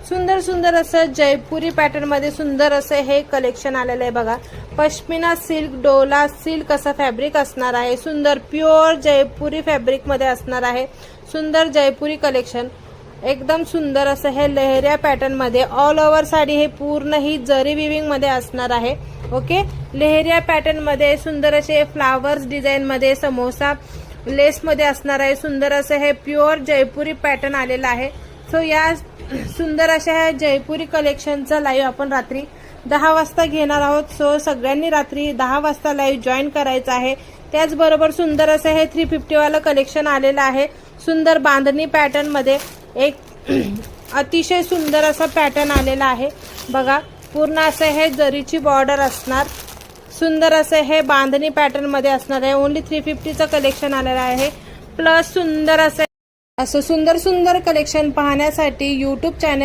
सुंदर सुंदर असं जयपुरी पॅटर्न मध्ये सुंदर असं हे कलेक्शन आलेलं आहे बघा। पश्मिना सिल्क, डोला सिल्क असं फॅब्रिक असणार आहे। सुंदर प्युअर जयपुरी फॅब्रिक मध्ये असणार आहे। सुंदर जयपुरी कलेक्शन, एकदम सुंदर असं हे लहरिया पॅटर्न मध्ये ऑल ओव्हर साडी हे पूर्ण ही जरी विविंग मध्ये असणार आहे। ओके, लहरिया पॅटर्न मध्ये सुंदर असे फ्लावर्स डिझाइन मध्ये समोसा लेस मध्ये असणार आहे। सुंदर असं हे प्युअर जयपुरी पॅटर्न आलेला आहे। सो या सुंदर अशा ह्या जयपुरी कलेक्शनचा लाईव्ह आपण रात्री 10 वाजता घेणार आहोत। सो सगळ्यांनी रात्री 10 वाजता लाईव्ह जॉईन करायचं आहे। त्याचबरोबर सुंदर असं हे 350 वाला कलेक्शन आलेलं आहे। सुंदर बांधणी पॅटर्न मध्ये एक अतिशय सुंदर असा पॅटर्न आलेला आहे बघा। पूर्ण असं हे जरीची बॉर्डर असणार। सुंदर असं हे बांधणी पॅटर्न मध्ये असणार आहे। ओन्ली 350चं कलेक्शन आलेलं आहे। प्लस सुंदर असं सुंदर सुंदर कलेक्शन पाहण्यासाठी यूट्यूब चॅनल